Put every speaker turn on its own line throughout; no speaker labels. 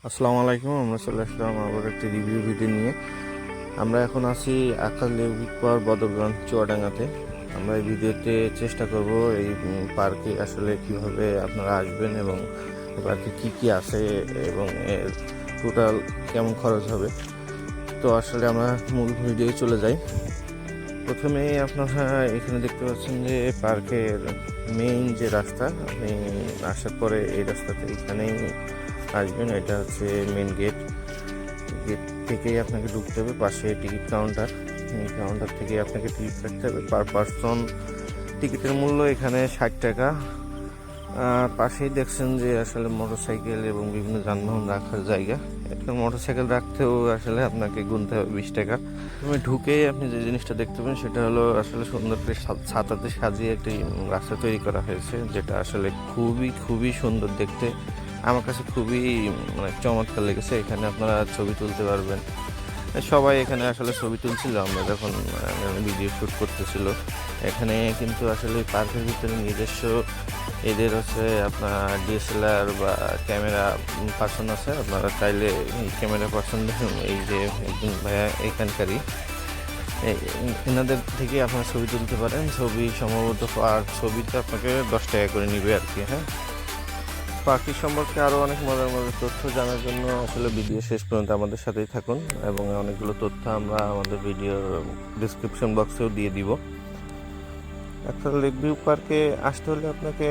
আসসালামু আলাইকুম। আমরা চলে আসলাম আবার একটি রিভিউ ভিডিও নিয়ে। আমরা এখন আছি আখাল লেক পার্ক বদরগঞ্জ চুয়াডাঙ্গাতে। আমরা এই ভিডিওতে চেষ্টা করব এই পার্কে আসলে কিভাবে আপনারা আসবেন এবং পার্কে কি কি আছে এবং এর টোটাল কেমন খরচ হবে। তো আসলে আমরা মূল ভিডিও চলে যাই। প্রথমেই আপনারা এখানে দেখতে পাচ্ছেন যে পার্কের মেইন যে রাস্তা, আপনি আসার পরে এই রাস্তাতে এখানেই আসবেন। এটা হচ্ছে মেন গেট থেকেই আপনাকে ঢুকতে হবে। পাশে টিকিট কাউন্টার, এই কাউন্টার থেকে আপনাকে টিকিট কাটতে হবে। পার পার্সন টিকিটের মূল্য এখানে 60 টাকা। পাশেই দেখছেন যে আসলে মোটরসাইকেল এবং বিভিন্ন যানবাহন রাখার জায়গা। একটা মোটরসাইকেল রাখতেও আসলে আপনাকে গুনতে হবে 20 টাকা। তুমি ঢুকেই আপনি যে জিনিসটা দেখতে পাবেন সেটা হলো আসলে সুন্দর করে ছাতাতে সাজিয়ে একটি রাস্তা তৈরি করা হয়েছে, যেটা আসলে খুবই খুবই সুন্দর দেখতে। আমার কাছে খুবই চমৎকার লেগেছে। এখানে আপনারা ছবি তুলতে পারবেন। সবাই এখানে আসলে ছবি তুলছিল আমরা যখন ভিডিও শ্যুট করতেছিল। এখানে কিন্তু আসলে পার্কের ভিতরে নিজস্ব এদের হচ্ছে আপনার ডিএসএলআর বা ক্যামেরা পার্সন আছে। আপনারা চাইলে এই ক্যামেরা পার্সন দেখুন, এই যে একজন ভাইয়া এখানকারই, এনাদের থেকে আপনারা ছবি তুলতে পারেন। ছবি সম্ভবত আর ছবিতে আপনাকে 10 টাকা করে নিবে আর কি। হ্যাঁ, পাখি সম্পর্কে আরও অনেক মজার মজার তথ্য জানার জন্য আসলে ভিডিও শেষ পর্যন্ত আমাদের সাথেই থাকুন, এবং অনেকগুলো তথ্য আমরা আমাদের ভিডিওর ডিসক্রিপশন বক্সেও দিয়ে দিব। একটা লেক ভিউ পার্কে আসতে হলে আপনাকে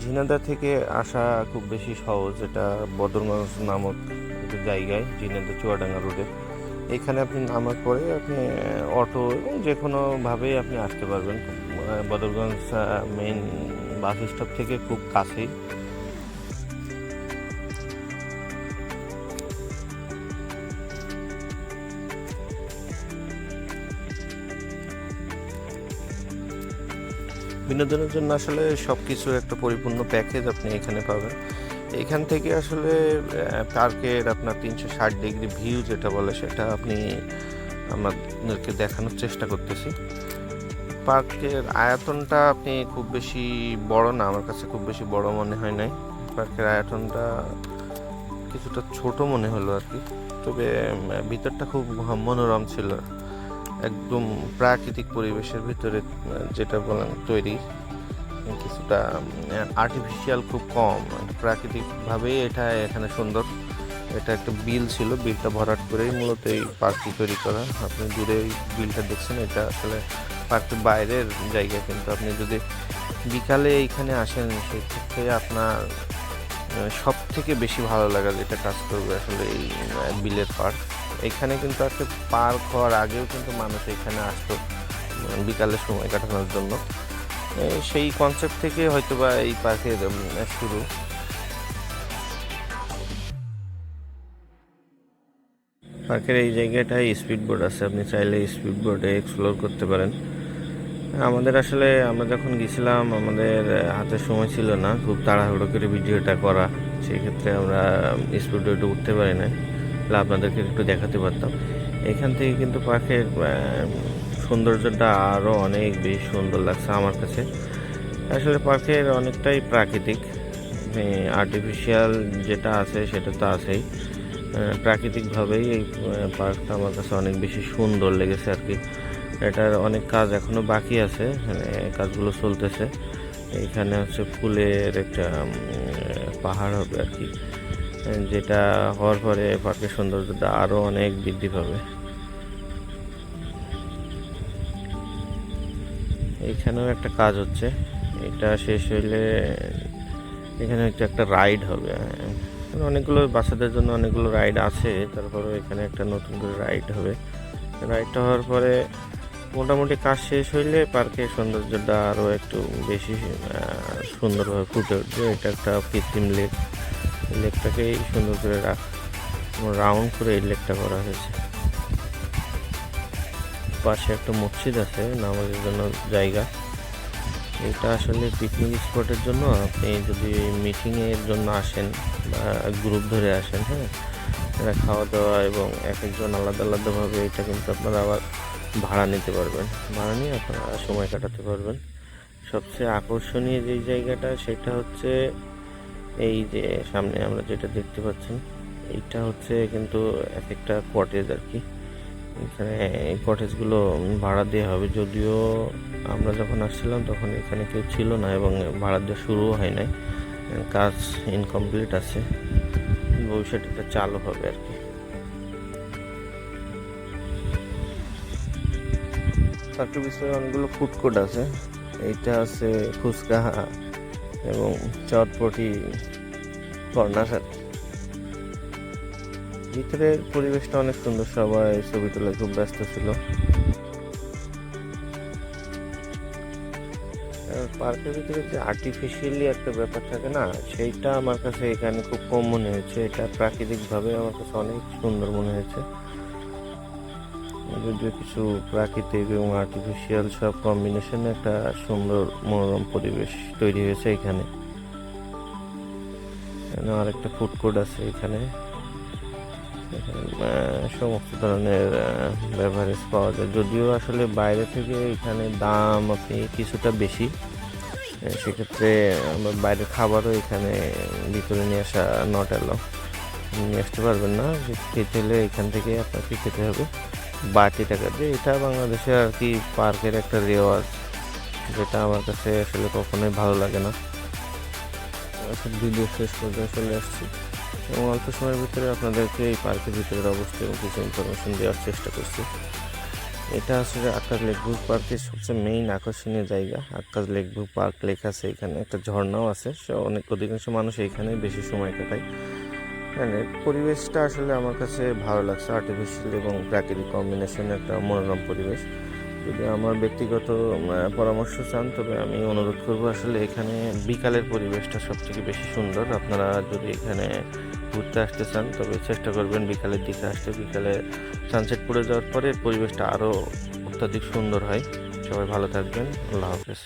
ঝিনাইদহ থেকে আসা খুব বেশি সহজ। এটা বদরগঞ্জ নামক একটা জায়গায়, ঝিনাইদহ চুয়াডাঙ্গা রোডে। এখানে আপনি নামার পরে আপনি অটো এবং যে কোনোভাবেই আপনি আসতে পারবেন। বদরগঞ্জ মেইন বাস স্টপ থেকে খুব কাছেই। বিনোদনের জন্য আসলে সব কিছুর একটা পরিপূর্ণ প্যাকেজ আপনি এখানে পাবেন। এখান থেকে আসলে পার্কের আপনার 360 ডিগ্রি ভিউ যেটা বলে সেটা আপনি আমাদেরকে দেখানোর চেষ্টা করতেছি। পার্কের আয়তনটা আপনি খুব বেশি বড় না, আমার কাছে খুব বেশি বড় মনে হয় নাই। পার্কের আয়তনটা কিছুটা ছোট মনে হলো আর কি। তবে ভিতরটা খুব মনোরম ছিল, একদম প্রাকৃতিক পরিবেশের ভিতরে যেটা বলেন তৈরি, কিছুটা আর্টিফিশিয়াল খুব কম, প্রাকৃতিকভাবেই এটা এখানে সুন্দর। এটা একটা বিল ছিল, বিলটা ভরাট করেই মূলত এই পার্কটি তৈরি করা। আপনি দূরে বিলটা দেখছেন, এটা আসলে পার্কের বাইরের জায়গা, কিন্তু আপনি যদি বিকালে এইখানে আসেন সেক্ষেত্রে আপনার সব থেকে বেশি ভালো লাগা যেটা কাজ করবে আসলে এই বিলের পার্ক। এখানে কিন্তু আজকে পার্ক হওয়ার আগেও কিন্তু মানুষ এখানে আসতো বিকালের সময় কাটানোর জন্য। সেই কনসেপ্ট থেকে হয়তোবা এই পার্কের শুরু। পার্কের এই জায়গাটায় স্পিড বোট আছে, আপনি চাইলে স্পিড বোটে এক্সপ্লোর করতে পারেন। আমাদের আসলে আমরা যখন গেছিলাম আমাদের হাতে সময় ছিল না খুব তাড়াহুড়ো করে ভিডিওটা করা, সেই ক্ষেত্রে আমরা স্পিড বোটে উঠতে পারি না, তাহলে আপনাদেরকে একটু দেখাতে পারতাম। এখান থেকে কিন্তু পার্কের সৌন্দর্যটা আরও অনেক বেশি সুন্দর লাগছে আমার কাছে। আসলে পার্কের অনেকটাই প্রাকৃতিক, আর্টিফিশিয়াল যেটা আছে সেটা তো আছেই। প্রাকৃতিকভাবেই এই পার্কটা আমার কাছে অনেক বেশি সুন্দর লেগেছে আর কি। এটার অনেক কাজ এখনও বাকি আছে, মানে কাজগুলো চলতেছে। এখানে হচ্ছে ফুলের একটা পাহাড় হবে আর কি, যেটা হওয়ার পরে পার্কের সৌন্দর্যটা আরও অনেক বৃদ্ধি পাবে। এইখানেও একটা কাজ হচ্ছে, এটা শেষ হইলে এখানে হচ্ছে একটা রাইড হবে। অনেকগুলো বাচ্চাদের জন্য অনেকগুলো রাইড আছে, তারপরেও এখানে একটা নতুন করে রাইড হবে। রাইডটা হওয়ার পরে মোটামুটি কাজ শেষ হইলে পার্কের সৌন্দর্যটা আরও একটু বেশি সুন্দরভাবে ফুটে উঠবে। এটা একটা কৃত্রিম লেক, লেকটাকেই সুন্দর করে রাউন্ড করে এই লেকটা করা হয়েছে। পাশে একটা মসজিদ আছে, নামাজের জন্য জায়গা। এটা আসলে পিকনিক স্পটের জন্য, আপনি যদি মিটিংয়ের জন্য আসেন বা গ্রুপ ধরে আসেন, হ্যাঁ, এটা খাওয়া দাওয়া এবং এক একজন আলাদা আলাদাভাবে এটা কিন্তু আপনারা আবার ভাড়া নিতে পারবেন। ভাড়া নিয়ে আপনারা সময় কাটাতে পারবেন। সবচেয়ে আকর্ষণীয় যেই জায়গাটা সেটা হচ্ছে এই যে সামনে আমরা যেটা দেখতে পাচ্ছেন, এইটা হচ্ছে কিন্তু এক একটা কটেজ আর কি। এখানে এই কটেজগুলো ভাড়া দেওয়া হবে, যদিও আমরা যখন আসছিলাম তখন এখানে কেউ ছিল না এবং ভাড়া দেওয়া শুরুও হয় নাই, কাজ ইনকমপ্লিট আছে, ভবিষ্যতে এটা চালু হবে আর কি। পার্কের পিছনে অনেকগুলো ফুড কোর্ট আছে, এইটা আছে ফুচকা এবং চটপটি কর্নার। ভিতরের পরিবেশটা অনেক সুন্দর, সবাই ছবি তোলায় খুব ব্যস্ত ছিল। পার্কের ভিতরে যে আর্টিফিশিয়ালি একটা ব্যাপার থাকে না, সেইটা আমার কাছে এখানে খুব কম মনে হয়েছে। এটা প্রাকৃতিকভাবে আমার কাছে অনেক সুন্দর মনে হয়েছে, যদিও কিছু প্রাকৃতিক এবং আর্টিফিশিয়াল সব কম্বিনেশনে একটা সুন্দর মনোরম পরিবেশ তৈরি হয়েছে এখানে। আরেকটা ফুড কোর্ট আছে এখানে, সমস্ত ধরনের বেভারেজ পাওয়া যায়, যদিও আসলে বাইরে থেকে এখানে দাম আপনি কিছুটা বেশি, সেক্ষেত্রে আমরা বাইরের খাবারও এখানে ভিতরে নিয়ে আসা নট অ্যালাউ, নিয়ে আসতে পারবেন না। খেতে হলে এখান থেকে আপনাকে খেতে হবে বাড়তি টাকা দিয়ে। এটা বাংলাদেশে আর কি পার্কের একটা রেওয়াজ, যেটা আমার কাছে আসলে কখনোই ভালো লাগে না। ভিডিও শেষ পর্যন্ত চলে আসছি এবং অল্প সময়ের ভিতরে আপনাদেরকে এই পার্কের ভিতরের অবস্থা এবং কিছু ইনফরমেশন দেওয়ার চেষ্টা করছি। এটা আসলে আক্কাজ লেকভিউ পার্কের সবচেয়ে মেইন আকর্ষণীয় জায়গা। আক্কাজ লেকভিউ পার্ক লেখা আছে এখানে, একটা ঝর্ণাও আছে, অনেক অধিকাংশ মানুষ এইখানে বেশি সময় কাটায়। মানে পরিবেশটা আসলে আমার কাছে ভালো লাগছে, আর্টিফিশিয়াল এবং প্রাকৃতিক কম্বিনেশনের একটা মনোরম পরিবেশ। যদি আমার ব্যক্তিগত পরামর্শ চান, তবে আমি অনুরোধ করব আসলে এখানে বিকালের পরিবেশটা সবথেকে বেশি সুন্দর। আপনারা যদি এখানে ঘুরতে আসতে চান তবে চেষ্টা করবেন বিকালের দিকে আসতে। বিকালে সানসেট পড়ে যাওয়ার পরে পরিবেশটা আরও অত্যাধিক সুন্দর হয়। সবাই ভালো থাকবেন, আল্লাহ হাফেজ।